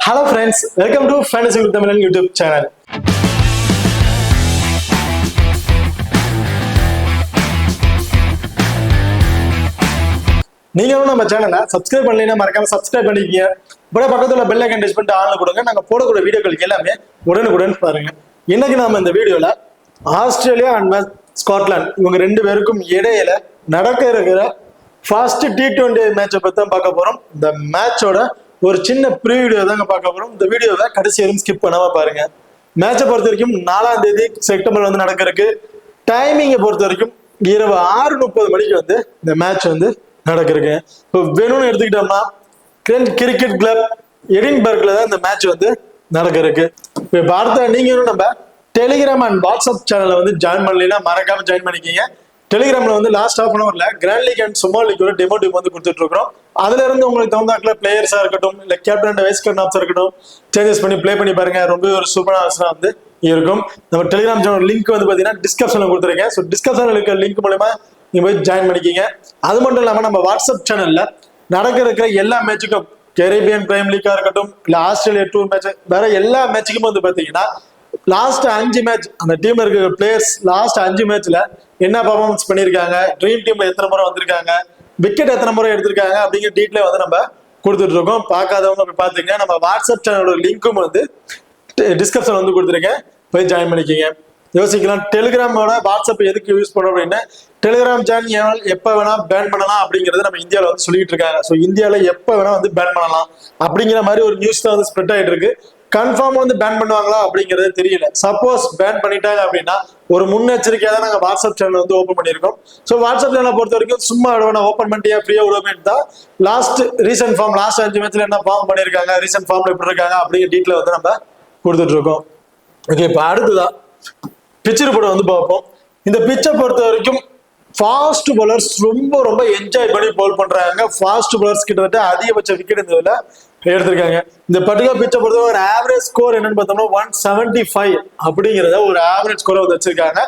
Hello friends, welcome to Fantasy with Tamil YouTube channel. நீங்க நம்ம சேனலை சப்ஸ்கிரைப் பண்ணலைன்னா மறக்காம சப்ஸ்கிரைப் பண்ணிக்கங்க. இப்ப பக்கத்துல பெல் ஐகான் டச் பண்ணிட்டு ஆன்ல கொடுங்க. நாங்க போடக்கூடிய வீடியோக்கள் எல்லாமே உடனுக்குடன் பாருங்க. இன்னைக்கு நாம இந்த வீடியோல ஆஸ்திரேலியா அண்ட் ஸ்காட்லாந்து இவங்க ரெண்டு பேருக்கும் இடையில நடக்க இருக்கிற ஃபர்ஸ்ட் T20 மேட்சை பத்தி தான் பார்க்க போறோம். இந்த மேட்சோட ஒரு சின்ன ப்ரீவியூ தாங்க பார்க்க போறோம். இந்த வீடியோவை கடைசி வரைக்கும் ஸ்கிப் பண்ணாம பாருங்க. மேட்சை பொறுத்த வரைக்கும் 4ஆம் தேதி செப்டம்பர் வந்து நடக்கிறதுக்கு டைமிங்கை பொறுத்த வரைக்கும் இரவு 6:30 மணிக்கு வந்து இந்த மேட்ச் வந்து நடக்கிறதுக்கு. இப்போ வேணும்னு எடுத்துக்கிட்டோம்னா கிரிக்கெட் கிளப் எடின்பர்க்ல தான் இந்த மேட்ச் வந்து நடக்கிறதுக்கு. இப்போ பார்த்த நீங்களும் நம்ம டெலிகிராம் அண்ட் வாட்ஸ்அப் சேனல்ல வந்து ஜாயின் பண்ணலைன்னா மறக்காம ஜாயின் பண்ணிக்கிங்க. டெலிகிராம்ல வந்து லாஸ்ட் ஹாஃப் அன் ஹவர்ல grand league and small league demo team வந்து கொடுத்துட்டு இருக்கிறோம். அதுல இருந்து உங்களுக்கு தகுந்தாக்குல பிளேயர்ஸா இருக்கட்டும் இல்ல கேப்டன் அண்ட் வைஸ் கேப்டன்ஸா இருக்கட்டும் சேஞ்சஸ் பண்ணி பிளே பண்ணி பாருங்க. ரொம்ப ஒரு சூப்பரான ஆப்ஷனா வந்து இருக்கும். நம்ம டெலிகிராம் சேனல் லிங்க் வந்து பாத்தீங்கன்னா டிஸ்கிரிப்ஷன்ல கொடுத்துருக்கேன். ஸோ டிஸ்கிரிப்ஷன்ல இருக்க லிங்க் மூலமா நீங்க போய் ஜாயின் பண்ணிக்கிங்க. அது மட்டும் இல்லாம நம்ம வாட்ஸ்அப் சேனல்ல இருக்கிற எல்லா மேட்சுக்கும் கரீபியன் பிரைம் லீக்கா இருக்கட்டும் இல்ல ஆஸ்திரேலியா டூர் மேட்ச் வேற எல்லா மேட்சுக்கும் வந்து பாத்தீங்கன்னா லாஸ்ட் 5 மேட்ச் அந்த டீம்ல இருக்கிற பிளேயர்ஸ் லாஸ்ட் 5 மேட்ச்ல என்ன பர்ஃபார்மன்ஸ் பண்ணிருக்காங்க, ட்ரீம் டீம்ல எத்தனை முறை வந்திருக்காங்க, விக்கெட் எத்தனை முறை எடுத்திருக்காங்க அப்படிங்கிற டீட்டெயில் வந்து நம்ம கொடுத்துட்டு இருக்கோம். பார்க்காதவங்க போய் பாத்துங்க. நம்ம வாட்ஸ்அப் சேனலோட லிங்க்கும் வந்து டிஸ்கிரிப்ஷன் வந்து கொடுத்துருக்கேன், போய் ஜாயின் பண்ணிக்கிங்க. யோசிக்கலாம் டெலிகிராமோட வாட்ஸ்அப் எதுக்கு யூஸ் பண்ணோம் அப்படின்னு. டெலிகிராம் சேனல் எப்ப வேணா பேன் பண்ணலாம் அப்படிங்கறத நம்ம இந்தியாவில வந்து சொல்லிட்டு இருக்காங்க. ஸோ இந்தியாவில எப்ப வேணா வந்து பேன் பண்ணலாம் அப்படிங்கிற மாதிரி ஒரு நியூஸ் தான் வந்து ஸ்ப்ரெட் ஆயிட்டு இருக்கு. கன்ஃபார்ம் வந்து பேன் பண்ணுவாங்களா அப்படிங்கறது தெரியல. சப்போஸ் பேன் பண்ணிட்டாங்க அப்படின்னா ஒரு முன்னெச்சரிக்கையா தான் நாங்க வாட்ஸ்அப் சேனல் வந்து ஓப்பன் பண்ணிருக்கோம். ஸோ வாட்ஸ்அப் சேனலை பொறுத்த வரைக்கும் சும்மா ஓப்பன் பண்ணியா ஃப்ரீயா விடுவேன் தான். லாஸ்ட் ரீசன்ட் ஃபார்ம் லாஸ்ட் 5 மேட்ச்ல என்ன ஃபார்ம் பண்ணிருக்காங்க, ரீசன்ட் ஃபார்ம்ல எப்படி இருக்காங்க அப்படிங்கிற டீட்டெயில் வந்து நம்ம கொடுத்துட்டு இருக்கோம். ஓகே, இப்போ அடுத்ததான் பிச் ரிப்போர்ட் வந்து பார்ப்போம். இந்த பிச்சை பொறுத்த வரைக்கும் ஃபாஸ்ட் பவுலர்ஸ் ரொம்ப என்ஜாய் பண்ணி பவுல் பண்றாங்க. ஃபாஸ்ட் பவுலர்ஸ் கிட்டத்தட்ட அதிகபட்ச விக்கெட் இந்த இதுல எடுத்திருக்காங்க. இந்த பர்டிகுலர் பிச்சை பொறுத்த ஒரு ஆவரேஜ் ஸ்கோர் என்னன்னு பார்த்தோம்னா 175 அப்படிங்கிறத ஒரு ஆவரேஜ் ஸ்கோரை வந்து வச்சிருக்காங்க.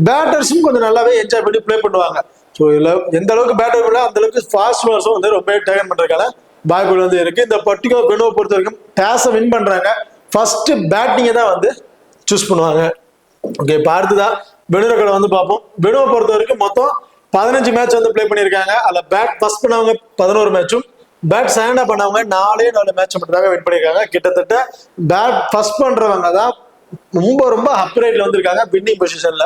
பேட்டர்ஸும் கொஞ்சம் நல்லாவே என்ஜாய் பண்ணி பிளே பண்ணுவாங்க. ஸோ இதுல எந்த அளவுக்கு பேட்டர் இல்லை அந்த அளவுக்கு ஃபாஸ்ட் பவுலர்ஸும் வந்து ரொம்ப டேக்கன் பண்றதுக்கான வாய்ப்புகள் வந்து இருக்கு. இந்த பர்டிகுலர் பெனோவை பொறுத்த வரைக்கும் டாஸை வின் பண்றாங்க. ஃபர்ஸ்ட் பேட்டிங்கை தான் வந்து சூஸ் பண்ணுவாங்க. ஓகே, இப்போ அடுத்ததான் பெனுரகளை வந்து பார்ப்போம். பெனுவை பொறுத்த வரைக்கும் மொத்தம் 15 மேட்ச் வந்து பிளே பண்ணியிருக்காங்க. அதில் பேட் ஃபர்ஸ்ட் பண்ணவங்க 11 மேட்சும் பேட் செகண்டா பண்ணவங்க 4 மேட்ச் மட்டும் தான் வின் பண்ணியிருக்காங்க. கிட்டத்தட்ட பேட் ஃபர்ஸ்ட் பண்றவங்க தான் ரொம்ப அப்ரைட்ல வந்திருக்காங்க வின்னிங் பொசிஷன்ல.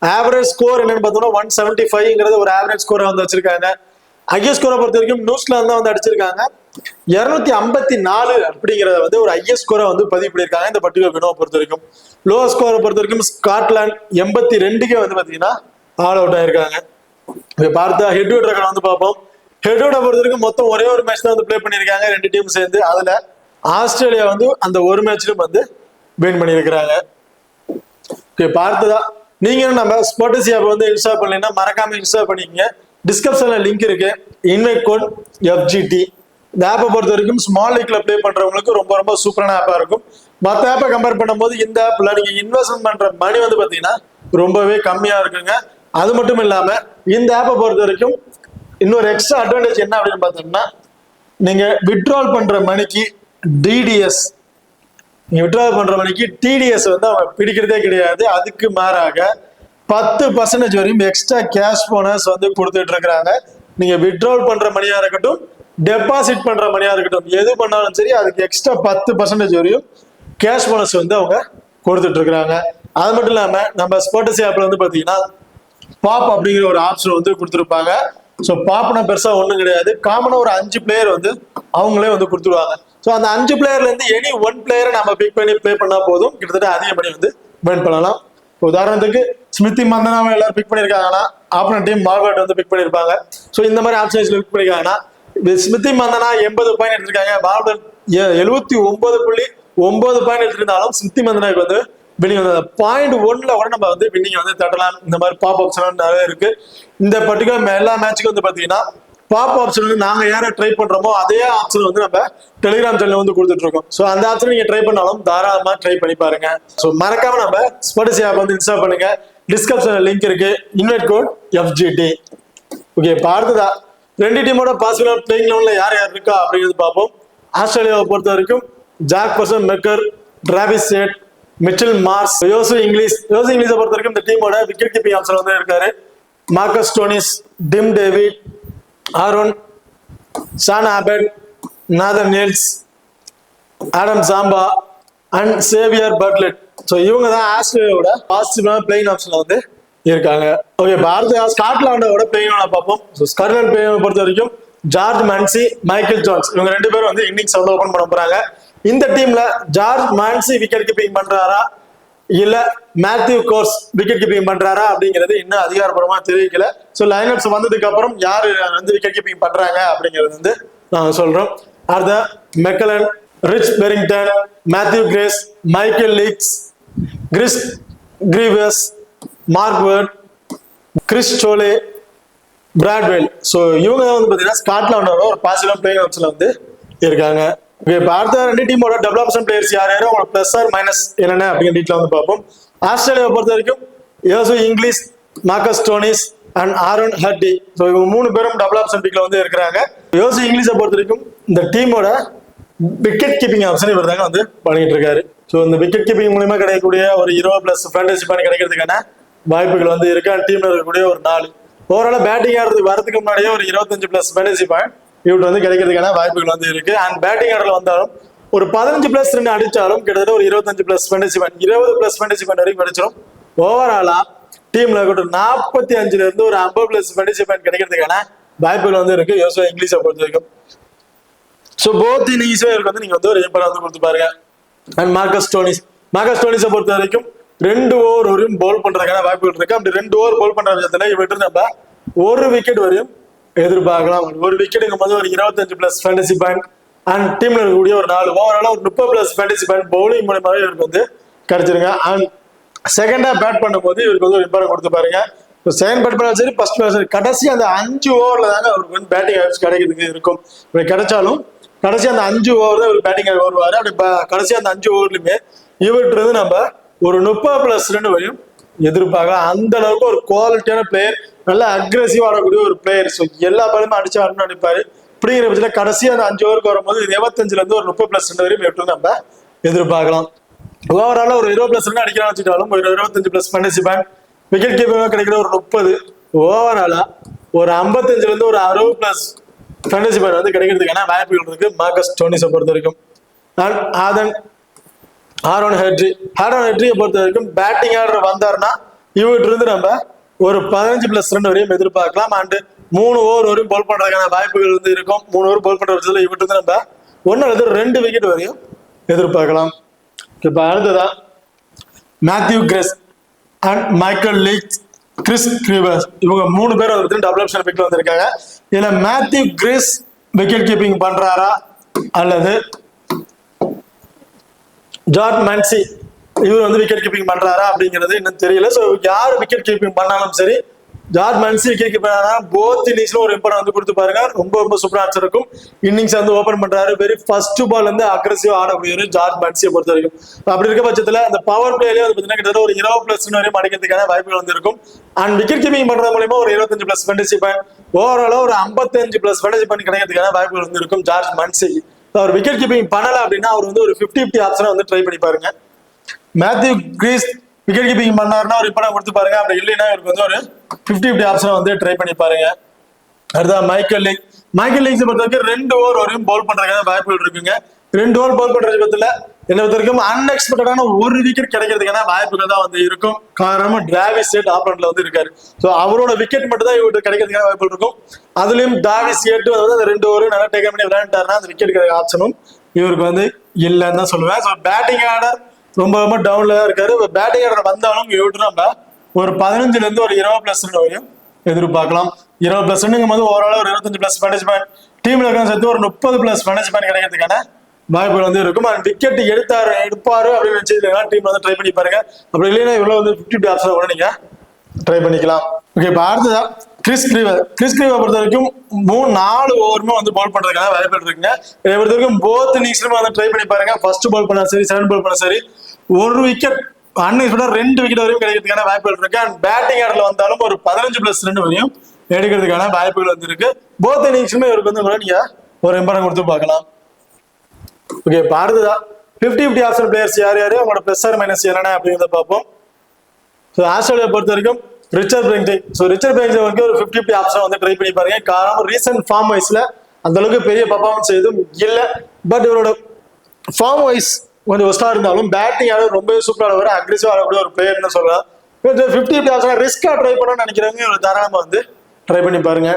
ஆவரேஜ் ஸ்கோர் என்னன்னு பார்த்தோம்னா 175ங்கிறது ஒரு ஆவரேஜ் ஸ்கோரை வந்து வச்சிருக்காங்க. ஹையஸ்ட் ஸ்கோரை பொறுத்த வரைக்கும் நியூசிலாந்து தான் வந்து அடிச்சிருக்காங்க. 254 அப்படிங்கிறத வந்து ஒரு ஹையஸ்ட் ஸ்கோரை வந்து பதிவு பண்ணியிருக்காங்க இந்த பர்டிகுலர் பெனுவை பொறுத்த வரைக்கும். லோவர் ஸ்கோரை பொறுத்த வரைக்கும் ஸ்காட்லாந்து 82க்கே வந்து பாத்தீங்கன்னா ஆல் அவுட் ஆயிருக்காங்க. பார்த்தா ஹெட்வுட் ரெக்கார்ட் வந்து பார்ப்போம். ஹெட்வுட்டை பொறுத்த வரைக்கும் மொத்தம் ஒரே ஒரு மேட்ச் தான் வந்து பிளே பண்ணியிருக்காங்க 2 டீம் சேர்ந்து. அதுல ஆஸ்திரேலியா வந்து அந்த ஒரு மேட்ச்லயும் வந்து வின் பண்ணியிருக்கிறாங்க. பார்த்ததா நீங்க நம்ம ஸ்பாட்டிசி ஆப் வந்து இன்ஸ்டால் பண்ணீங்கன்னா மறக்காம இன்ஸ்டால் பண்ணிக்கங்க. டிஸ்கிரிப்ஷன்ல லிங்க் இருக்கு. Invite code FGT. இந்த ஆப்பை பொறுத்த வரைக்கும் ஸ்மால் லீக்ல பிளே பண்றவங்களுக்கு ரொம்ப சூப்பரான ஆப்பா இருக்கும். மற்ற ஆப்பை கம்பேர் பண்ணும்போது இந்த ஆப்ல நீங்க இன்வெஸ்ட்மெண்ட் பண்ற மணி வந்து பாத்தீங்கன்னா ரொம்பவே கம்மியா இருக்குங்க. அது மட்டும் இல்லாம இந்த ஆப்பை பொறுத்த வரைக்கும் இன்னொரு எக்ஸ்ட்ரா அட்வான்டேஜ் என்ன அப்படின்னு பார்த்தோம்னா நீங்க வித்ட்ரால் பண்ற மணிக்கு டிடிஎஸ் நீங்க வித்ட்ரால் பண்ற மணிக்கு TDS வந்து அவங்க பிடிக்கிறதே கிடையாது. அதுக்கு மாறாக 10% வரையும் எக்ஸ்ட்ரா கேஷ் போனஸ் வந்து கொடுத்துட்டு இருக்கிறாங்க. நீங்க வித்ட்ரால் பண்ற மணியா இருக்கட்டும் டெபாசிட் பண்ற மணியா இருக்கட்டும் எது பண்ணாலும் சரி அதுக்கு எக்ஸ்ட்ரா 10% வரையும் கேஷ் போனஸ் வந்து அவங்க கொடுத்துட்டு இருக்கிறாங்க. அது மட்டும் இல்லாம நம்ம ஸ்பாட்டிசி ஆப்ல வந்து பாத்தீங்கன்னா பாப் அப்படிங்கிற ஒரு ஆப்ஷன் வந்து கொடுத்துருப்பாங்க. ஸோ பாப்னா பெருசா ஒண்ணும் கிடையாது. காமனா ஒரு 5 பிளேயர் வந்து அவங்களே வந்து கொடுத்துருவாங்க. ஸோ அந்த 5 பிளேயர்ல இருந்து எனி 1 பிளேயரை நம்ம பிக் பண்ணி பிளே பண்ணா போதும் கிட்டத்தட்ட அதிக மணி வந்து வின் பண்ணலாம். உதாரணத்துக்கு ஸ்மிருதி மந்தனாவை எல்லாரும் பிக் பண்ணிருக்காங்கன்னா ஆப்போனன்ட் டீம் மார்கட் வந்து பிக் பண்ணிருப்பாங்க. ஸோ இந்த மாதிரி ஆப்ஷன்ஸ்ல பிக் பண்ணிருக்காங்கன்னா ஸ்மிருதி மந்தனா 80 பாயிண்ட் எடுத்திருக்காங்க. மார்கட் 79.9 பாயிண்ட் எடுத்திருந்தாலும் ஸ்மிருதி மந்தனாவுக்கு வந்து வின்னிங் வந்து 0.1ல கூட நம்ம வந்து வின்னிங் வந்து தட்டலாம். இந்த மாதிரி பாப் ஆப்ஷன் நிறைய இருக்கு. இந்த பர்டிகுலர் எல்லா மேட்சுக்கும் வந்து பாத்தீங்கன்னா பாப் ஆப்ஷன் வந்து நாங்க யாரை ட்ரை பண்றோமோ அதே ஆப்ஷன் வந்து நம்ம டெலிகிராம் சேனல் வந்து கொடுத்துட்டு இருக்கோம். ஸோ அந்த ஆப்ஷன் நீங்க ட்ரை பண்ணாலும் தாராளமா ட்ரை பண்ணி பாருங்க. ஸோ மறக்காம நம்ம ஸ்பாட்டிசி ஆப் வந்து இன்ஸ்டால் பண்ணுங்க. டிஸ்கிரிப்ஷன்ல லிங்க் இருக்கு. Invite code FGT. ஓகே, இப்போ அடுத்ததா 2 டீமோட பாசிபிள் பிளேயிங் லெவல்ல யார் இருக்கா அப்படிங்கிறது பார்ப்போம். ஆஸ்திரேலியாவை பொறுத்த வரைக்கும் Jake Fraser McGurk, Travis Head, Mitchell Marsh, Josh இங்கிலீஷை பொறுத்த வரைக்கும் இந்த டீமோட விக்கெட் கீப்பிங் ஆப்ஷன் வந்து இருக்காரு. Marcus Stoinis, Tim David, Aaron, Sean Abbott, Nathan Ellis, Adam Zampa and Xavier Bartlett. So இவங்க தான் ஆஸ்திரேலியாவோட பாசிட்டிவான பிளேயிங் ஆப்ஷன்ல வந்து இருக்காங்க. ஓகே, பாரத ஸ்காட்லாண்டோட பிளேயிங் பார்ப்போம். ஸோ ஸ்காட்லாந்து பிளேயிங் பொறுத்த வரைக்கும் ஜார்ஜ் மன்சி, மைக்கேல் ஜான்ஸ் இவங்க 2 பேரும் வந்து இன்னிங்ஸ் வந்து ஓபன் பண்ண போறாங்க. இந்த டீம்ல ஜார்ஜ் மான்சி விக்கெட் கீப்பிங் பண்றாரா இல்ல மேத்யூ கோர்ஸ் விக்கெட் கீப்பிங் பண்றாரா அப்படிங்கிறது இன்னும் அதிகாரப்பூர்வமா தெரிவிக்கல. ஸோ லைனப்ஸ் வந்ததுக்கு அப்புறம் யாரு வந்து விக்கெட் கீப்பிங் பண்றாங்க அப்படிங்கிறது வந்து நாங்க சொல்றோம். அடுத்த McMullen, Rich Berrington, Matthew Cross, Michael லீக்ஸ், Chris Greaves, Mark Watt, Chris Sole, Brad Wheal. So இவங்க தான் வந்து பார்த்தீங்கன்னா ஸ்காட்லாண்டோட ஒரு பாசிட்டிவ் பிளேயிங் ஆப்ஷன்ல வந்து இருக்காங்க. இப்போ அடுத்த 2 டீமோட டெவலப்மெண்ட் பிளேயர்ஸ் யார் யாரும் அவங்களோட பிளஸ் ஆர் மைனஸ் என்னென்ன அப்படிங்கிற டீட்டில் வந்து பார்ப்போம். ஆஸ்திரேலியாவை பொறுத்த வரைக்கும் Josh Inglis, Marcus Stoinis and Aaron Hardie. So இவங்க 3 பேரும் டெவலப்மெண்ட் பிக்ல வந்து இருக்கிறாங்க. யோசு இங்கிலீஷை பொறுத்த வரைக்கும் இந்த டீமோட விக்கெட் கீப்பிங் ஆப்ஷன் இவர் தாங்க வந்து பண்ணிட்டு இருக்காரு. ஸோ இந்த விக்கெட் கீப்பிங் மூலமா கிடைக்கக்கூடிய ஒரு 20+ ஃபேண்டசி பாயிண்ட் கிடைக்கிறதுக்கான வாய்ப்புகள் வந்து இருக்கு. டீம்ல இருக்கக்கூடிய ஒரு 4 ஓவரால் பேட்டிங் ஆடுறதுக்கு வரதுக்கு முன்னாடியே ஒரு 25+ ஃபேண்டசி பாயிண்ட் இவட்டு வந்து கிடைக்கிறதுக்கான வாய்ப்புகள் வந்து இருக்கு. அண்ட் பேட்டிங் ஆர்டர்ல வந்தாலும் ஒரு 15+ ரன் அடிச்சாலும் கிட்டத்தட்ட ஒரு 25+ ஃபேண்டசி பாயிண்ட் 20+ ஃபேண்டசி பாயிண்ட் வரைக்கும் கிடைச்சிடும். ஓவராலா டீம்ல ஒரு 45ல இருந்து ஒரு 50+ ஃபேண்டசி பாயிண்ட் கிடைக்கிறதுக்கான வாய்ப்புகள் வந்து இருக்கு யோசோ இங்கிலீஷை பொறுத்த வரைக்கும். ஸோ போத் இன்னிங்ஸும் இவருக்கு வந்து நீங்க வந்து ஒரு ஏப்பரை வந்து கொடுத்து பாருங்க. அண்ட் மார்க்கஸ் ஸ்டோனிஸை பொறுத்த வரைக்கும் 2 ஓவர் வரையும் பவுல் பண்றதுக்கான வாய்ப்புகள் இருக்கு. அப்படி 2 ஓவர் பவுல் பண்ற விதத்துல இவற்று நம்ம 1 விக்கெட் வரையும் எதிர்பார்க்கலாம். 1 விக்கெட்டுங்கும் போது ஒரு 25+ ஃபேண்டசி பாயிண்ட் அண்ட் டீம்ல இருக்கக்கூடிய ஒரு 4 ஓவரால ஒரு 30+ ஃபேண்டசி பாயிண்ட் பவுலிங் மூலமாவே இவருக்கு வந்து கிடைச்சிருங்க. அண்ட் செகண்டா பேட் பண்ணும்போது இவருக்கு வந்து ஒரு இம்பார்ட்டன் கொடுத்து பாருங்க. செகண்ட் பேட் பண்ணாலும் சரி, ஃபர்ஸ்ட் பேட் சரி, கடைசி அந்த 5 ஓவர்ல தாங்க அவருக்கு வந்து பேட்டிங் ஆப்ஷன் கிடைக்கிறதுக்கு இருக்கும். கிடைச்சாலும் கடைசி அந்த 5 ஓவர் தான் இவர் பேட்டிங் வருவாரு. அப்படி கடைசி அந்த 5 ஓவர்லயுமே இவர்கிட்ட இருந்து நம்ம ஒரு 30+ ரன் வரையும் எதிர்பார்க்கலாம். அந்த அளவுக்கு ஒரு குவாலிட்டியான பிளேயர், நல்ல அக்ரெசிவ் ஆடக்கூடிய ஒரு பிளேயர். ஸோ எல்லா பாலுமே அடிச்சு ஆடணும்னு நினைப்பாரு. இப்படிங்கிற பட்சத்தில் கடைசி அந்த 5 ஓவருக்கு வரும்போது 25ல இருந்து ஒரு 30+ ரன் வரையும் எப்படி நம்ம எதிர்பார்க்கலாம். ஓவரால ஒரு 20+ ரன் அடிக்கிறான்னு வச்சுட்டாலும் ஒரு 25+ ஃபேண்டசி பாயிண்ட், விக்கெட் கீப்பர் கிடைக்கிற ஒரு 30, ஓவராலா ஒரு 55ல இருந்து ஒரு 60+ ஃபேண்டசி பாயிண்ட் வந்து கிடைக்கிறதுக்கான வாய்ப்புகள் இருக்கு மார்க்கஸ் ஸ்டோனிஸை பொறுத்த வரைக்கும். அண்ட் ஆரோன் ஹெட்ரியை பொறுத்த வரைக்கும் பேட்டிங் ஆர்டர் வந்தாருன்னா இவர்கிட்ட இருந்து நம்ம ஒரு 15+ ரன் வரையும் எதிர்பார்க்கலாம். அண்ட் 3 ஓவர் வரையும் பவுல் பண்றதுக்கான வாய்ப்புகள் வந்து இருக்கும். 3 ஓவர் பவுல் பண்ற பட்சத்தில் இவர்கிட்ட இருந்து நம்ம 1 அல்லது 2 விக்கெட் வரையும் எதிர்பார்க்கலாம். இப்ப அடுத்ததான் மேத்யூ கிரேஸ் அண்ட் மைக்கேல் லீக்ஸ், கிறிஸ் கிரீவஸ் இவங்க 3 பேர் வந்து டெவலப்மெண்ட் பிக்ல வந்திருக்காங்க. இதுல மேத்யூ கிரேஸ் விக்கெட் கீப்பிங் பண்றாரா அல்லது ஜார்ஜ் மன்சி இவர் வந்து விக்கெட் கீப்பிங் பண்றாரா அப்படிங்கிறது இன்னும் தெரியல. ஸோ யார் விக்கெட் கீப்பிங் பண்ணாலும் சரி, George Mansi wicket keeper both இன்னிங்ஸ்ல ஒரு இம்பார்ட்டன் வந்து கொடுத்து பாருங்க. ரொம்ப சூப்பரா ஆன்சர் இருக்கும். இன்னிங்ஸ் வந்து ஓபன் பண்றாரு. வெரி ஃபர்ஸ்ட் பால் வந்து அக்ரெசிவ் ஆடக்கூடிய ஜார்ஜ் மன்சியை பொறுத்த வரைக்கும். அப்படி இருக்க பட்சத்துல அந்த பவர் பிளேலயே வந்து பாத்தீங்கன்னா கிட்டத்தட்ட ஒரு 20+ ரன் வரையும் அடிக்கிறதுக்கான வாய்ப்புகள் வந்து இருக்கும். அண்ட் விக்கெட் கீப்பிங் பண்றது மூலமா ஒரு 25+ ஃபேண்டசி பாயிண்ட், ஓவராலா ஒரு 55+ ஃபேண்டசி பாயிண்ட் கிடைக்கிறதுக்கான வாய்ப்புகள் வந்து இருக்கும் ஜார்ஜ் மன்சிக்கு. அவர் விக்கெட் கீப்பிங் பண்ணல அப்படின்னா அவர் வந்து ஒரு 50-50 ஆப்ஷனை வந்து ட்ரை பண்ணி பாருங்க. மேத்யூ கிரீஸ் விக்கெட் கீப்பிங் பண்ணாருன்னா ஒரு இம்பார்ட்டன் கொடுத்து பாருங்க. அப்படி இல்லைன்னா இவருக்கு வந்து ஒரு 50-50 ஆப்ஷனை வந்து ட்ரை பண்ணி பாருங்க. அடுத்த மைக்கேல் லீக்ஸ் பொறுத்த வரைக்கும் 2 ஓவர் வரையும் பவுல் பண்றதுக்கான வாய்ப்புகள் இருக்குங்க. 2 ஓவர் பவுல் பண்ற பட்சத்துல என்ன பொறுத்த வரைக்கும் அன்எக்ஸ்பெக்டடான 1 விக்கெட் கிடைக்கிறதுக்கான வாய்ப்புகள் தான் வந்து இருக்கும். காரணம் டிராவிஸ் ஹெட் ஆப்பரண்ட்ல வந்து இருக்காரு. ஸோ அவரோட விக்கெட் மட்டும் தான் இவருக்கு கிடைக்கிறதுக்கான வாய்ப்புகள் இருக்கும். அதுலயும் டிராவிஸ் ஹெட் வந்து அந்த 2 ஓவர் நல்லா டேக் பண்ணி விளையாண்டாருன்னா அந்த விக்கெட் கிடைக்கிற ஆப்ஷனும் இவருக்கு வந்து இல்லைன்னு தான் சொல்லுவேன். ஸோ பேட்டிங் ஆர்டர் ரொம்ப டவுன்ல தான் இருக்காரு. பேட்டிங் ஆர்டர் வந்தாலும் இவட்டு நம்ம ஒரு 15ல இருந்து ஒரு 20+ ரன் வரையும் எதிர்பார்க்கலாம். 20+ ரன்னுங்கும் போது ஓவரால் ஒரு 25+ ஃபேண்டசி பாயிண்ட், டீம்ல இருக்க சேர்த்து ஒரு 30+ ஃபேண்டசி பாயிண்ட் கிடைக்கிறதுக்கான வாய்ப்புகள் வந்து இருக்கும். அண்ட் விக்கெட் எடுப்பாரு அப்படின்னு நினைச்சதுனா டீம் வந்து ட்ரை பண்ணி பாருங்க. அப்படி இல்லைன்னா இவ்வளவு வந்து 50-50 ஆப்ஷன் கூட நீங்க ட்ரை பண்ணிக்கலாம். ஓகே, இப்போ அடுத்ததா கிறிஸ் கிரீவை பொறுத்த வரைக்கும் 3-4 ஓவருமே வந்து பவுல் பண்றதுக்கான வாய்ப்புகள் இருக்குங்க. இதை பொறுத்த வரைக்கும் போத் இன்னிங்ஸ்லயும் வந்து ட்ரை பண்ணி பாருங்க. ஃபர்ஸ்ட் பால் பண்ணா சரி, செகண்ட் பால் பண்ணா சரி, 1 விக்கெட் அன்எக்ஸ்பெக்டட் 2 விக்கெட் வரையும் கிடைக்கிறதுக்கான வாய்ப்புகள் இருக்கு. அண்ட் பேட்டிங் ஆர்டர்ல வந்தாலும் ஒரு 15+ ரன் வரையும் எடுக்கிறதுக்கான வாய்ப்புகள் வந்து இருக்கு. போத் இன்னிங்ஸுமே இவருக்கு வந்து நீங்க ஒரு இம்பார்ட்டன் கொடுத்து பார்க்கலாம். ஓகே, இப்போ அடுத்ததா 50-50 ஆப்ஷன் பிளேயர்ஸ் யார் யாரு, அவங்களோட பிளஸ் ஆர் மைனஸ் என்னென்ன அப்படிங்கிறத பார்ப்போம். ஸோ ஆஸ்திரேலியா பொறுத்த வரைக்கும் ரிச்சர்ட் பிரெங்டிங். ஸோ ரிச்சர்ட் பிரெங்டிங் வந்து ஒரு 50-50 ஆப்ஷன் வந்து ட்ரை பண்ணி பாருங்க. காரணம் ரீசெண்ட் ஃபார்ம் வைஸ்ல அந்த அளவுக்கு பெரிய பர்ஃபார்மன்ஸ் எதுவும் இல்லை. பட் இவரோட ஃபார்ம் வைஸ் கொஞ்சம் ஒஸ்டா இருந்தாலும் பேட்டிங் ஆட ரொம்பவே சூப்பராக ஆடுவார், அக்ரெசிவ் ஆடக்கூடிய ஒரு பிளேயர்னு சொல்லலாம். 50-50 ஆப்ஷன் ரிஸ்கா ட்ரை பண்ணணும்னு நினைக்கிறவங்க ஒரு தாராளமா வந்து ட்ரை பண்ணி பாருங்க.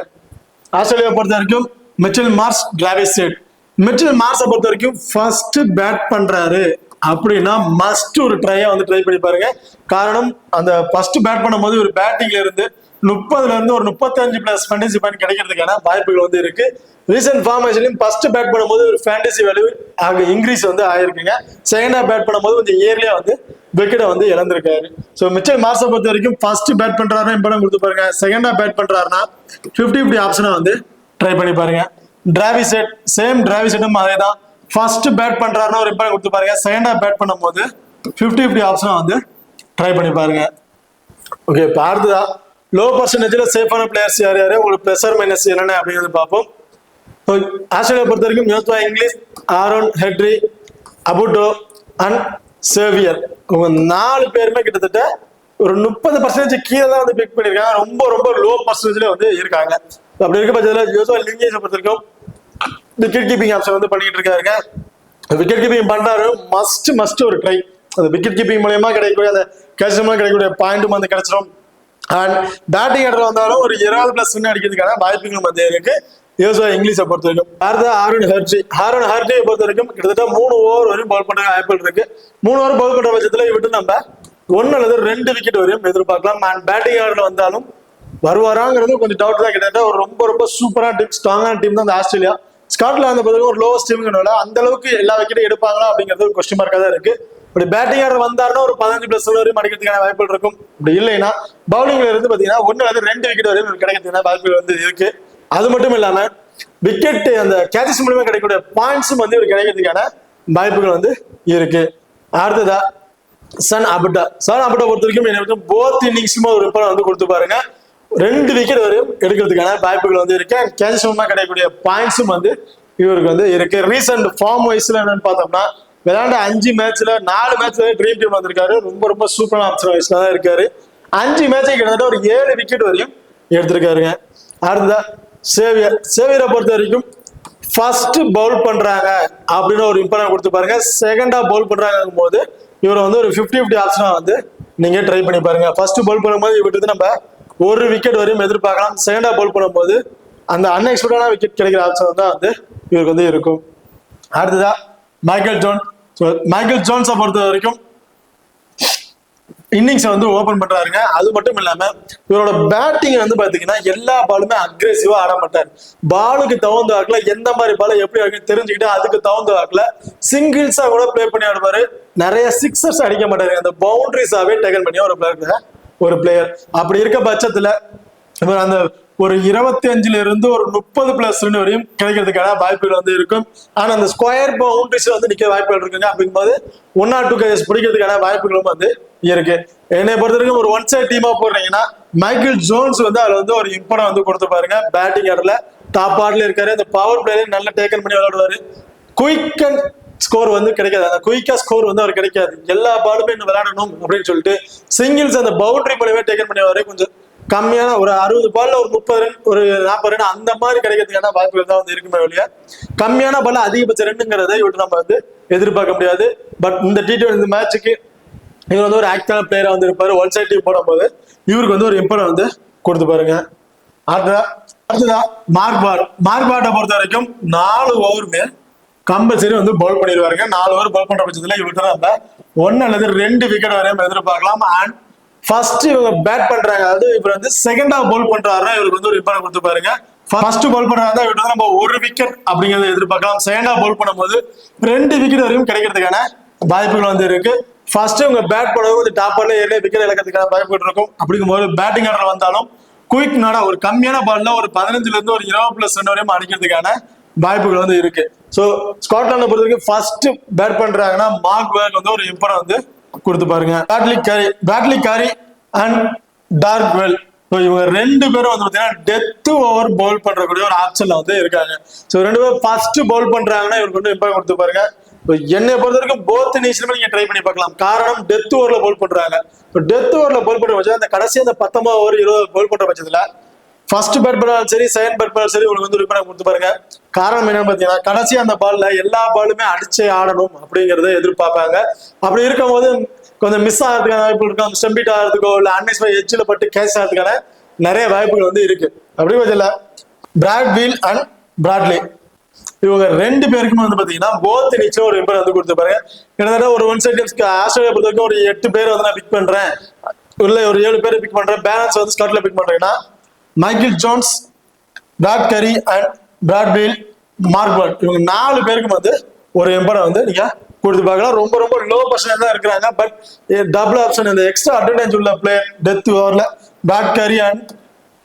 ஆஸ்திரேலியா பொறுத்த வரைக்கும் Mitchell Marsh, Travis Head. Mitchell மார்ஸை பொறுத்த வரைக்கும் ஃபர்ஸ்ட் பேட் பண்றாரு அப்படின்னா மஸ்ட் ஒரு ட்ரையா வந்து ட்ரை பண்ணி பாருங்க. காரணம் அந்த ஃபர்ஸ்ட் பேட் பண்ணும்போது ஒரு பேட்டிங்ல இருந்து 30ல இருந்து ஒரு 35 பிளஸ் ஃபேண்டசி பாயிண்ட் கிடைக்கிறதுக்கான வாய்ப்புகள் வந்து இருக்கு. ரீசெண்ட் ஃபார்மேஷன்லயும் ஃபர்ஸ்ட் பேட் பண்ணும்போது ஒரு ஃபேண்டசி வேல்யூ இன்க்ரீஸ் வந்து ஆயிருக்குங்க. செகண்டா பேட் பண்ணும்போது கொஞ்சம் இயர்லியா வந்து விக்கெட்டை வந்து இழந்திருக்காரு. ஸோ மிச்சல் மார்ஸை பொறுத்த வரைக்கும் ஃபர்ஸ்ட் பேட் பண்றாருன்னா இம்பார்ட்டன் கொடுத்து பாருங்க. செகண்டா பேட் பண்றாருன்னா 50-50 ஆப்ஷனை வந்து ட்ரை பண்ணி பாருங்க. டிராவிஸ் ஹெட், சேம் டிராவிஸ் ஹெட்டும் அதே தான். ஃபர்ஸ்ட் பேட் பண்றாருன்னா ஒரு இம்பார்ட்டன் கொடுத்து பாருங்க. செகண்டா பேட் பண்ணும்போது 50-50 ஆப்ஷனை வந்து ட்ரை பண்ணி பாருங்க. ஓகே, இப்போ அடுத்ததா லோ பர்சன்டேஜ்ல சேஃபான பிளேயர்ஸ் யார் யாரு, உங்களுக்கு பிளஸ் ஆர் மைனஸ் என்னென்ன அப்படிங்கிறது பார்ப்போம். ஆஸ்திரேலியா பொறுத்த வரைக்கும் யோத்வா இங்கிலீஷ், ஆரோன் ஹெட்ரி, அபுட்டோ அண்ட் சேவியர். இவங்க 4 பேருமே கிட்டத்தட்ட ஒரு 30% கீழே தான் வந்து பிக் பண்ணியிருக்காங்க. ரொம்ப ரொம்ப லோ பர்சன்டேஜ்ல வந்து இருக்காங்க. அப்படி இருக்க பட்சத்தில் யோத்வா இங்கிலீஷை பொறுத்த வரைக்கும் விக்கெட் கீப்பிங் ஆப்ஷன் வந்து பண்ணிட்டு இருக்காருங்க. விக்கெட் கீப்பிங் பண்றாரு, மஸ்ட் ஒரு ட்ரை. அந்த விக்கெட் கீப்பிங் மூலயமா கிடைக்கக்கூடிய அந்த கேட்ச் கிடைக்கக்கூடிய பாயிண்ட்டும் வந்து கிடைச்சிடும். அண்ட் பேட்டிங் ஆர்டர் வந்தாலும் ஒரு 20+ வின் அடிக்கிறதுக்கான வாய்ப்புகளும் வந்து இருக்கு யோசுவா இங்கிலீஷை பொறுத்த வரைக்கும். அடுத்த ஆரோன் ஹெர்ட்ரியை பொறுத்த வரைக்கும் கிட்டத்தட்ட 3 ஓவர் வரையும் பவுல் பண்ற வாய்ப்புகள் இருக்கு. 3 ஓவர் பவுல் பண்ற பட்சத்துல விட்டு நம்ம 1 அல்லது 2 விக்கெட் வரையும் எதிர்பார்க்கலாம். அண்ட் பேட்டிங் ஆர்டர் வந்தாலும் வருவாராங்கிறது கொஞ்சம் டவுட் தான். கிட்டத்தட்ட ஒரு ரொம்ப சூப்பரான டீம், ஸ்ட்ராங்கான டீம் தான் இந்த ஆஸ்திரேலியா. ஸ்காட்லாந்து பொறுத்தவரைக்கும் ஒரு லோவஸ்ட் டீம்னால அந்த அளவுக்கு எல்லா விக்கெட்டும் எடுப்பாங்களா அப்படிங்கிறது ஒரு கொஸ்டின் மார்க்கா தான் இருக்கு. இப்படி பேட்டிங் ஆர்டர் வந்தாருன்னா ஒரு 15+ வரையும் அடிக்கிறதுக்கான வாய்ப்புகள் இருக்கும். இப்படி இல்லைன்னா பவுலிங்ல இருந்து பாத்தீங்கன்னா 1 அல்லது 2 விக்கெட் வரையும் கிடைக்கிறதுக்கான வாய்ப்புகள் வந்து இருக்கு. அது மட்டும் இல்லாம விக்கெட் அந்த கேச்சஸ் மூலமா கிடைக்கக்கூடிய பாயிண்ட்ஸும் வந்து இவர் கிடைக்கிறதுக்கான வாய்ப்புகள் வந்து இருக்கு. அடுத்ததா சன் அபுட்டா பொறுத்த வரைக்கும் போத் இன்னிங்ஸும் ஒரு வந்து கொடுத்து பாருங்க. 2 விக்கெட் வரையும் எடுக்கிறதுக்கான வாய்ப்புகள் வந்து இருக்கு. கேச்சஸ் மூலமா கிடைக்கக்கூடிய பாயிண்ட்ஸும் வந்து இவருக்கு வந்து இருக்கு. ரீசெண்ட் ஃபார்ம் வைஸ்ல என்னன்னு பார்த்தோம்னா விளையாண்ட 5 மேட்ச்ல 4 மேட்ச்ல ட்ரீம் டீம் வந்திருக்காரு. ரொம்ப சூப்பரான ஆப்ஷன் வைஸ்ல தான் இருக்காரு. 5 மேட்சை கிட்டத்தட்ட ஒரு 7 விக்கெட் வரையும் எடுத்திருக்காருங்க. அடுத்ததா சேவியரை பொறுத்த வரைக்கும் ஃபர்ஸ்ட் பவுல் பண்றாங்க அப்படின்னு ஒரு இம்பார்ட்டன் கொடுத்து பாருங்க. செகண்டா பவுல் பண்றாங்க போது இவரை வந்து ஒரு 50-50 ஆப்ஷனா வந்து நீங்க ட்ரை பண்ணி பாருங்க. ஃபர்ஸ்ட் பவுல் பண்ணும்போது இவருக்கு நம்ம 1 விக்கெட் வரையும் எதிர்பார்க்கலாம். செகண்டா பவுல் பண்ணும்போது அந்த அன்எக்ஸ்பெக்டடான விக்கெட் கிடைக்கிற ஆப்ஷன் தான் வந்து இவருக்கு வந்து இருக்கும். அடுத்ததா மைக்கேல் ஜோன்ஸை பொறுத்த வரைக்கும் இன்னிங்ஸ் வந்து ஓபன் பண்றாருங்க. அது மட்டும் இல்லாம இவரோட பேட்டிங் வந்து பாத்தீங்கன்னா எல்லா பாலுமே அக்ரெசிவா ஆட மாட்டாரு. பாலுக்கு தகுந்த வாக்குல எந்த மாதிரி பால எப்படி தெரிஞ்சுக்கிட்டு அதுக்கு தகுந்த வாக்குல சிங்கிள்ஸா கூட பிளே பண்ணி ஆடுவாரு. நிறைய சிக்ஸர்ஸ் அடிக்க மாட்டாரு. அந்த பவுண்டரிஸாவே டேக்கன் பண்ணி ஒரு பிளேயர். அப்படி இருக்க பட்சத்துல அந்த ஒரு 25ல இருந்து ஒரு 30+ ரன் வரையும் கிடைக்கிறதுக்கான வாய்ப்புகள் வந்து இருக்கும். ஆனா அந்த ஸ்கொயர் பவுண்டரிஸ் வந்து நிக்க வாய்ப்புகள் இருக்குங்க. அப்படிங்கும்போது 1 or 2 கேஸ் பிடிக்கிறதுக்கான வாய்ப்புகளும் வந்து இருக்கு. என்னை பொறுத்த வரைக்கும் ஒரு ஒன் சைட் டீமா போடுறீங்கன்னா மைக்கேல் ஜோன்ஸ் வந்து அதுல வந்து ஒரு இம்பார்ட்டன் வந்து கொடுத்து பாருங்க. பேட்டிங் ஆர்டர்ல டாப் ஆர்டர்ல இருக்காரு. அந்த பவர் பிளேயர் நல்லா டேக்கன் பண்ணி விளையாடுவாரு. குயிக் அண்ட் ஸ்கோர் வந்து கிடைக்காது. அந்த குயிக்கா ஸ்கோர் வந்து அவர் கிடைக்காது. எல்லா பாலுமே இன்னும் விளையாடணும் அப்படின்னு சொல்லிட்டு சிங்கிள்ஸ் அந்த பவுண்டரி மூலமே டேக்கன் பண்ணுவாரு. கொஞ்சம் கம்மியான ஒரு 60 பால்ல ஒரு 30 ரன் ஒரு 40 ரன் அந்த மாதிரி கிடைக்கிறதுக்கான வாய்ப்புகள் தான் வந்து இருக்குமே வழியா கம்மியான பால்ல அதிகபட்ச ரன்னுங்கிறத இவட்டு நம்ம வந்து எதிர்பார்க்க முடியாது. பட் இந்த T20 மேட்சுக்கு இவர் வந்து ஒரு ஆக்டிவான பிளேயரா வந்து இருப்பாரு. ஒன் சைட் டீம் போடும்போது இவருக்கு வந்து ஒரு இம்பார்ட்டன் வந்து கொடுத்து பாருங்க. அடுத்ததா மார்க்பாட்டை பொறுத்த வரைக்கும் 4 ஓவருமே கம்பல்சரி வந்து பவுல் பண்ணிடுவாருங்க. 4 ஓவர் பவுல் பண்ற பட்சத்துல இவருக்கு நம்ம 1 அல்லது 2 விக்கெட் வரையும் எதிர்பார்க்கலாம். அண்ட் ஃபர்ஸ்ட் இவங்க பேட் பண்றாங்க, அதாவது இவர் வந்து செகண்டா பவுல் பண்றாருன்னா இவருக்கு வந்து ஒரு இம்பார்ட்டன் கொடுத்து பாருங்க. ஃபர்ஸ்ட் பவுல் பண்றாங்க இவருக்கு வந்து நம்ம 1 விக்கெட் அப்படிங்கறத எதிர்பார்க்கலாம். செகண்டா பவுல் பண்ணும்போது 2 விக்கெட் வரையும் கிடைக்கிறதுக்கான வாய்ப்புகள் வந்து இருக்கு. ஃபர்ஸ்ட் இவங்க பேட் பண்ணும்போது டாப் ஆர்டர்ல ஏற்கனவே விக்கெட் இழக்கிறதுக்கான வாய்ப்புகள் இருக்கும். அப்படிங்கும்போது பேட்டிங் ஆர்டர் வந்தாலும் குயிக் நாடா ஒரு கம்மியான பால்ல ஒரு 15ல இருந்து ஒரு 20+ ரன் வரையும் அடிக்கிறதுக்கான வாய்ப்புகள் வந்து இருக்கு. ஸோ ஸ்காட்லாண்டை பொறுத்த வரைக்கும் ஃபர்ஸ்ட் பேட் பண்றாங்கன்னா மார்க்வேர்க் வந்து ஒரு இம்பார்ட்டன் வந்து கொடுத்து பாருங்க. பேட்லி காரி அண்ட் டார்க்வெல் இவங்க 2 பேரும் வந்து பாத்தீங்கன்னா டெத் ஓவர் பவுல் பண்றக்கூடிய ஒரு ஆப்ஷன்ல வந்து இருக்காங்க. ஸோ 2 பேரும் ஃபர்ஸ்ட் பவுல் பண்றாங்கன்னா இவருக்கு வந்து இம்பார்ட்டன் கொடுத்து பாருங்க. என்னை பொறுத்த வரைக்கும் போத் நீச்சிலுமே நீங்க ட்ரை பண்ணி பார்க்கலாம். காரணம் டெத் ஓவர்ல போல் பண்றாங்க. டெத் ஓவர்ல போல் பண்ற பட்சம் அந்த கடைசி அந்த 19 ஓவர் 20 போல் பண்ற பட்சத்துல ஃபர்ஸ்ட் பேட் பண்ணாலும் சரி செகண்ட் பேட் பண்ணாலும் சரி உங்களுக்கு வந்து ஒரு விற்பனை கொடுத்து பாருங்க. காரணம் என்னன்னு பாத்தீங்கன்னா கடைசி அந்த பால்ல எல்லா பாலுமே அடிச்சே ஆடணும் அப்படிங்கறத எதிர்பார்ப்பாங்க. அப்படி இருக்கும் போது கொஞ்சம் மிஸ் ஆகிறதுக்கான வாய்ப்பு இருக்கும். ஸ்டம்பிட் ஆகிறதுக்கோ இல்ல அன்எக்ஸ்பெக்ட் எட்ஜில் பட்டு கேட்ச் ஆகிறதுக்கான நிறைய வாய்ப்புகள் வந்து இருக்கு. அப்படி பட்சத்தில் பிராட்வீல் அண்ட் பிராட்லி இவங்க 2 பேருக்குமே வந்து பாத்தீங்கன்னா போத் நீச்சில் ஒரு விற்பனை வந்து கொடுத்து பாருங்க. கிட்டத்தட்ட ஒரு ஒன் சைட் ஆஸ்திரேலியா பொறுத்த வரைக்கும் ஒரு 8 பேர் வந்து நான் பிக் பண்றேன், இல்ல ஒரு 7 பேர் பிக் பண்றேன், பேலன்ஸ் வந்து ஸ்காட்ல பிக் பண்றேன்னா Michael Jones, Brad Currie and Brad Wheal, Mark Watt இவங்க 4 பேருக்கும் வந்து ஒரு எம்பரை வந்து நீங்க கொடுத்து பார்க்கலாம். ரொம்ப ரொம்ப லோ பர்சன்டேஜ் தான் இருக்கிறாங்க. பட் டபுள் ஆப்ஷன் இந்த எக்ஸ்ட்ரா அட்வான்டேஜ் உள்ள பிளேயர் டெத் ஓவர்ல பிராட் கரி அண்ட்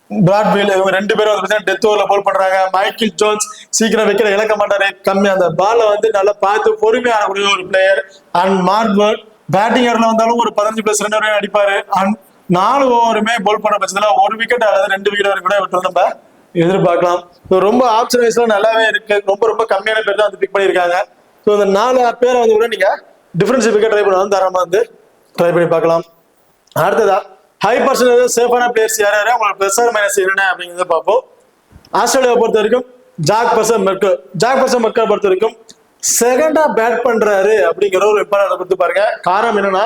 பிராட்வீல் இவங்க 2 பேரும் வந்து டெத் ஓவர்ல போல் பண்றாங்க. மைக்கேல் ஜோன்ஸ் சீக்கிரம் வைக்கிற இழக்க மாட்டாரு, கம்மி அந்த பாலை வந்து நல்லா பார்த்து பொறுமையா ஆடக்கூடிய ஒரு பிளேயர். அண்ட் மார்க்வர்ட் பேட்டிங் ஆர்ல வந்தாலும் ஒரு 15+ ரன் வரையும் அடிப்பாரு. அண்ட் 4 ஓவருமே போல் பண்ண பட்சத்துல 1 விக்கெட் அல்லது 2 விக்கெட் வரைக்கும் கூட விட்டு நம்ம எதிர்பார்க்கலாம். ரொம்ப ஆப்ஷன் வைஸ்லாம் நல்லாவே இருக்கு. ரொம்ப ரொம்ப கம்மியான பேர் தான் வந்து பிக் பண்ணியிருக்காங்க. ஸோ இந்த 4 பேரை வந்து கூட நீங்க டிஃபரன்ஸ் விக்கெட் ட்ரை பண்ணாலும் தாராளமா வந்து ட்ரை பண்ணி பார்க்கலாம். அடுத்ததா ஹை பர்சன்டேஜ் சேஃபான பிளேயர்ஸ் யார் யாரு அவங்களோட பிளஸ் ஆர் மைனஸ் என்னென்ன அப்படிங்கிறத பார்ப்போம். ஆஸ்திரேலியாவை பொறுத்த வரைக்கும் ஜாக் பர்சன் மெர்க்கர் பொறுத்த வரைக்கும் செகண்டா பேட் பண்றாரு அப்படிங்கிற ஒரு இம்பார்ட்டன்ட் கொடுத்து பாருங்க. காரணம் என்னன்னா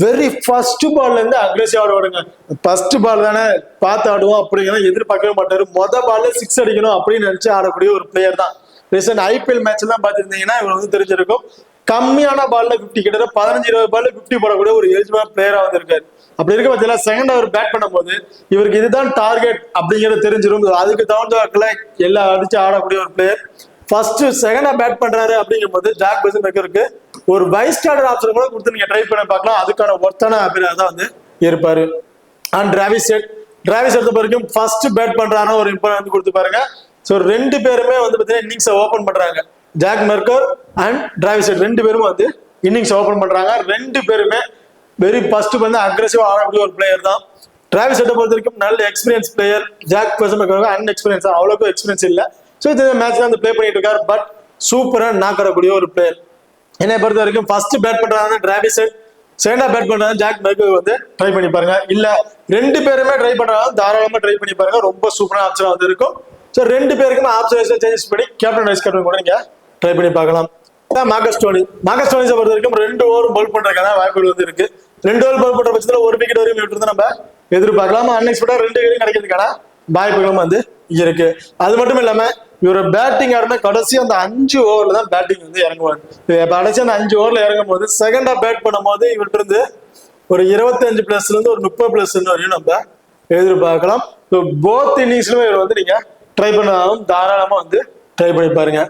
வெரி ஃபர்ஸ்ட் பால்ல இருந்து அக்ரெசிவ் ஆடுவாருங்க. ஃபர்ஸ்ட் பால் தானே பார்த்து ஆடுவோம் அப்படிங்கிற எதிர்பார்க்கவே மாட்டாரு. பால்ல 6 அடிக்கணும் அப்படின்னு நினைச்சு ஆடக்கூடிய ஒரு பிளேயர் தான். ரீசெண்ட் ஐபிஎல் மேட்ச் எல்லாம் பார்த்துருந்தீங்கன்னா இவர் வந்து தெரிஞ்சிருக்கும். கம்மியான பால்ல 50 கிட்ட 15-20 பால்ல 50 போடக்கூடிய ஒரு எலிஜிபிள் பிளேயரா வந்து இருக்காரு. அப்படி இருக்க பட்சத்துல செகண்ட் ஓவர் பேட் பண்ணும்போது இவருக்கு இதுதான் டார்கெட் அப்படிங்கிறது தெரிஞ்சிடும். அதுக்கு தகுந்த வாக்குல எல்லாம் அடிச்சு ஆடக்கூடிய ஒரு பிளேயர். ஃபர்ஸ்ட் செகண்டா பேட் பண்றாரு அப்படிங்கும் போது ஜாக் மெர்க்கருக்கு ஒரு வைஸ் ஸ்டார்டர் ஆப்ஷன் கூட கொடுத்து நீங்க ட்ரை பண்ண பார்க்கலாம். அதுக்கான ஒர்த்தான அபிராக தான் வந்து இருப்பாரு. அண்ட் டிராவிஸ் எடுத்த வரைக்கும் ஃபர்ஸ்ட் பேட் பண்றாரு ஒரு இம்பார்ட்டன்ட் கொடுத்து பாருங்க. ஸோ 2 பேருமே வந்து பார்த்தீங்கன்னா இன்னிங்ஸ் ஓபன் பண்றாங்க. ஜாக் மெர்க்கர் அண்ட் டிராவிஸ் 2 பேரும் வந்து இன்னிங்ஸ் ஓபன் பண்றாங்க. 2 பேருமே வெரி ஃபர்ஸ்ட் வந்து அக்ரெசிவா ஆடக்கூடிய ஒரு பிளேயர் தான். டிராவிஸ் ஹெட்டை பொறுத்த வரைக்கும் நல்ல எக்ஸ்பீரியன்ஸ் பிளேயர். ஜாக் மெர்க்கர் அன்எக்ஸ்பீரியன்ஸ், அவ்வளோக்கும் எக்ஸ்பீரியன்ஸ் இல்லை. ஸோ இந்த மேட்ச்ல வந்து பிளே பண்ணிட்டு இருக்காரு. பட் சூப்பரா நாக் ஆடக்கூடிய ஒரு பிளேயர். என்னை பொறுத்த வரைக்கும் ஃபர்ஸ்ட் பேட் பண்றாங்க டிராவிஸ் ஹெட், செகண்டா பேட் பண்றாங்க ஜாக் மெர்க்கர் வந்து ட்ரை பண்ணி பாருங்க. இல்ல 2 பேருமே ட்ரை பண்றாங்க தாராளமா ட்ரை பண்ணி பாருங்க. ரொம்ப சூப்பரான ஆப்ஷனா வந்து இருக்கும். ஸோ 2 பேருக்குமே ஆப்ஷன் சேஞ்சஸ் பண்ணி கேப்டன் வைஸ் கேப்டன் கூட நீங்க ட்ரை பண்ணி பார்க்கலாம். மார்க்கஸ் ஸ்டோனிஸை பொறுத்த வரைக்கும் 2 ஓவர் பவுல் பண்றதுக்கான வாய்ப்புகள் வந்து இருக்கு. 2 ஓவர் பவுல் பண்ற பட்சத்துல 1 விக்கெட் வரையும் விட்டு நம்ம எதிர்பார்க்கலாம். அன்எக்ஸ்பெக்டா 2 விக்கெட் கிடைக்கிறதுக்கான வாய்ப்புகளும் வந்து இருக்கு. அது மட்டும் இல்லாம இவர பேட்டிங் ஆடுனா கடைசி அந்த 5 ஓவர்ல தான் பேட்டிங் வந்து இறங்குவாங்க. கடைசி அந்த 5 ஓவர்ல இறங்கும் போது செகண்டா பேட் பண்ணும் போது இவர்கிட்ட இருந்து ஒரு 25+ இருந்து ஒரு 30+ வரையும் நம்ம எதிர்பார்க்கலாம். போத் இன்னிங்ஸ்லுமே இவர் வந்து நீங்க ட்ரை பண்ணாலும் தாராளமா வந்து ட்ரை பண்ணி பாருங்க.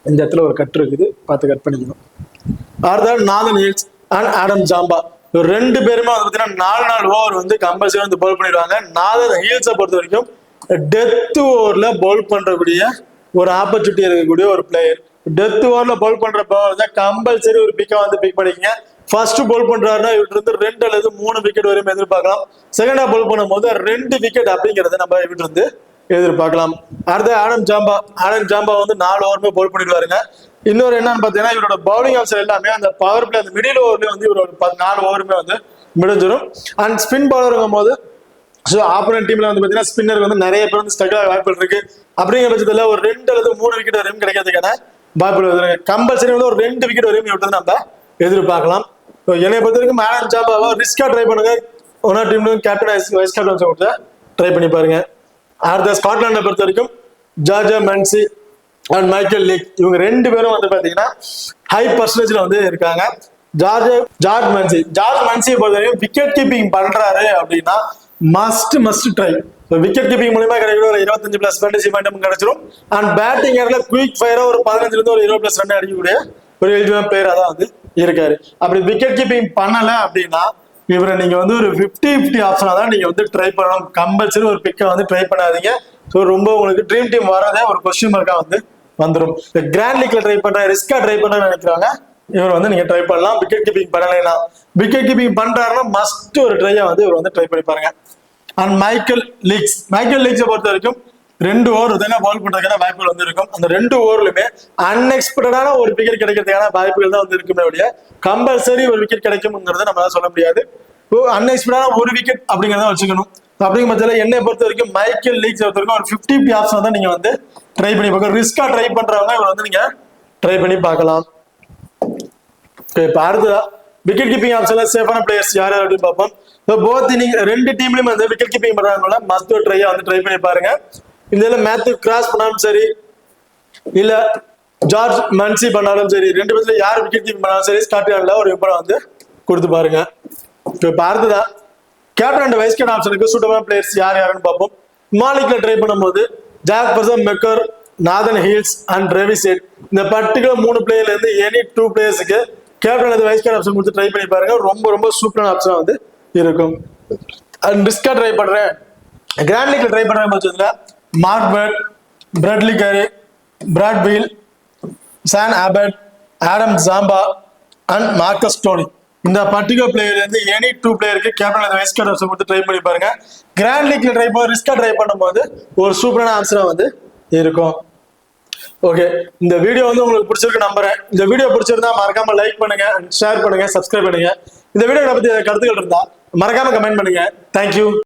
இந்த இடத்துல ஒரு கட் இருக்குது, பார்த்து கட் பண்ணிக்கணும். அடுத்த நாதன் ஹில்ஸ் அண்ட் ஆடம் ஜாம்பா 2 பேருமே வந்து பார்த்தீங்கன்னா 4 ஓவர் வந்து கம்பல்சரி வந்து பவுல் பண்ணிடுவாங்க. நாதன் ஹில்ஸை பொறுத்த வரைக்கும் டெத் ஓவர்ல பவுல் பண்றக்கூடிய ஒரு ஆப்பர்ச்சுனிட்டி இருக்கக்கூடிய ஒரு பிளேயர். டெத் ஓவர்ல பவுல் பண்ற பவர் தான் கம்பல்சரி ஒரு பிக்கை வந்து பிக் பண்ணிக்கங்க. ஃபர்ஸ்ட் பவுல் பண்றாருன்னா இவர்கிட்ட இருந்து 2 அல்லது 3 விக்கெட் வரையும் எதிர்பார்க்கலாம். செகண்டா பவுல் பண்ணும் போது 2 விக்கெட் அப்படிங்கறத நம்ம இவர்கிட்ட இருந்து எதிர்பார்க்கலாம். அடுத்து ஆடம் ஜாம்பா வந்து 4 ஓவருமே பவுல் பண்ணிடுவாருங்க. இன்னொரு என்னன்னு பாத்தீங்கன்னா இவரோட பவுலிங் ஆப்ஷன் எல்லாமே அந்த பவர் பிளே அந்த மிடில் ஓவர்லயே வந்து இவரோட 4 ஓவருமே வந்து முடிஞ்சிடும். அண்ட் ஸ்பின் பவுலருங்கும் போது ஸோ ஆப்போனன்ட் டீம்ல வந்து பாத்தீங்கன்னா ஸ்பின்னருக்கு வந்து நிறைய பேர் வந்து ஸ்ட்ரகிள் ஆக வாய்ப்புகள் இருக்கு. அப்படிங்கிற பட்சத்துல ஒரு 2 அல்லது 3 விக்கெட் வரையும் கிடைக்கிறதுக்கான வாய்ப்புகள் இருக்கு. கம்பல்சரி வந்து ஒரு 2 விக்கெட் வரையும் விட்டு நம்ம எதிர்பார்க்கலாம். என்னை பொறுத்த வரைக்கும் ஆடம் ஜாம்பாவை ரிஸ்கா ட்ரை பண்ணுங்க. ஒன்னா டீம்ல கேப்டன் வைஸ் கேப்டன் கொடுத்து ட்ரை பண்ணி பாருங்க. அடுத்த ஸ்காட்லாண்டை பொறுத்த வரைக்கும் George Mansi and Michael league இவங்க 2 பேரும் வந்து பாத்தீங்கன்னா ஹை பர்சன்டேஜ்ல வந்து இருக்காங்க. ஜார்ஜ் மன்சியை பொறுத்த வரைக்கும் விக்கெட் கீப்பிங் பண்றாரு அப்படின்னா மஸ்ட் ட்ரை. விக்கெட் கீப்பிங் மூலமா கிடைக்கிற ஒரு 25+ ஃபேண்டசி பாயிண்ட் கிடைச்சிடும். அண்ட் பேட்டிங் ஏர்ல குயிக் ஃபயரா ஒரு 15 இருந்து ஒரு 20+ ரன் அடிக்கக்கூடிய ஒரு எலிஜிபிள் பிளேயரா தான் வந்து இருக்காரு. அப்படி விக்கெட் கீப்பிங் பண்ணல அப்படின்னா இவரை நீங்க வந்து ஒரு 50-50 ஆப்ஷனா தான் நீங்க வந்து ட்ரை பண்ணணும். கம்பல்சரி ஒரு பிக்கை வந்து ட்ரை பண்ணாதீங்க. ஸோ ரொம்ப உங்களுக்கு ட்ரீம் டீம் வரதே ஒரு கொஸ்டின் மார்க்கா வந்து வந்துடும். கிராண்ட் லீக்ல ட்ரை பண்ற ரிஸ்கா ட்ரை பண்ண நினைக்கிறாங்க இவர் வந்து நீங்க ட்ரை பண்ணலாம். விக்கெட் கீப்பிங் பண்ணலைன்னா விக்கெட் கீப்பிங் பண்றாருன்னா மஸ்ட் ஒரு ட்ரையா வந்து இவர் வந்து ட்ரை பண்ணி பாருங்க. அண்ட் மைக்கேல் லீக்ஸை பொறுத்த வரைக்கும் 2 ஓவர் தானே பால் பண்றதுக்கான வாய்ப்புகள் வந்து இருக்கும். அந்த 2 ஓவர்லுமே அன்எக்ஸ்பெக்டடான ஒரு விக்கெட் கிடைக்கிறதுக்கான வாய்ப்புகள் தான் வந்து இருக்குமே ஒழிய கம்பல்சரி ஒரு விக்கெட் கிடைக்கும்ங்கிறத நம்ம சொல்ல முடியாது. அன்எக்ஸ்பெக்டடான ஒரு விக்கெட் அப்படிங்கிறத வச்சுக்கணும். அப்படிங்கிற பட்சத்தில் என்னை பொறுத்த வரைக்கும் மைக்கேல் லீக்ஸ் பொறுத்த வரைக்கும் ஒரு 50 ஆப்ஷன் தான் நீங்க வந்து ட்ரை பண்ணி பார்க்கலாம். ரிஸ்கா ட்ரை பண்றவங்க இவர் வந்து நீங்க ட்ரை பண்ணி பார்க்கலாம். இப்போ அடுத்ததா விக்கெட் கீப்பிங் ஆப்ஷன்ல சேஃபான பிளேயர்ஸ் யார் யார் அப்படின்னு பார்ப்போம். போத் நீங்க 2 டீம்லயும் வந்து விக்கெட் கீப்பிங் பண்றாங்களா மஸ்ட் ட்ரையா வந்து ட்ரை பண்ணி பாருங்க. இதுல மேத்யூ கிராஸ் பண்ணாலும் சரி இல்ல ஜார்ஜ் மன்சி பண்ணாலும் சரி, 2 பேர்ல யார் விக்கெட் கீப்பிங் பண்ணாலும் சரி ஸ்காட்லாண்ட்ல ஒரு விப்பரம் வந்து கொடுத்து பாருங்க. இப்போ அடுத்ததா கேப்டன் அண்ட் வைஸ் கேப்டன் ஆப்ஷனுக்கு சூட்டபிளான பிளேயர்ஸ் யார் யாருன்னு பார்ப்போம். மாலிக்ல ட்ரை பண்ணும்போது Jake Fraser, McGurk, Nathan Ellis and Ravi சேட் இந்த பர்டிகுலர் 3 பிளேயர்ல இருந்து எனி 2 பிளேயர்ஸுக்கு கேப்டன் அல்லது வைஸ் கேப்டன் ஆப்ஷன் கொடுத்து ட்ரை பண்ணி பாருங்க. ரொம்ப ரொம்ப சூப்பரான ஆப்ஷன் வந்து இருக்கும். அண்ட் ரிஸ்கா ட்ரை பண்றேன் கிராண்ட் லீக்ல ட்ரை பண்ற பட்சத்துல மார்க் பெர்ட், Bradley Currie, Brad Wheal, Sean Abbott, Adam Zampa and Marcus Stoinis இந்த பர்டிகுலர் பிளேயர்ல இருந்து எனி 2 பிளேயருக்கு கேப்டன் அல்லது வைஸ் கேப்டன் ஆப்ஷன் கொடுத்து ட்ரை பண்ணி பாருங்க. கிராண்ட் லீக்ல ட்ரை பண்ண ரிஸ்கா ட்ரை பண்ணும்போது ஒரு சூப்பரான ஆப்ஷனா வந்து இருக்கும். ஓகே, இந்த வீடியோ வந்து உங்களுக்கு பிடிச்சிருக்கு நம்புறேன். இந்த வீடியோ பிடிச்சிருந்தா மறக்காம லைக் பண்ணுங்க, ஷேர் பண்ணுங்க, சப்ஸ்கிரைப் பண்ணுங்க. இந்த வீடியோ பத்தி கருத்துக்கள் இருந்தா மறக்காம கமெண்ட் பண்ணுங்க. தேங்க்யூ.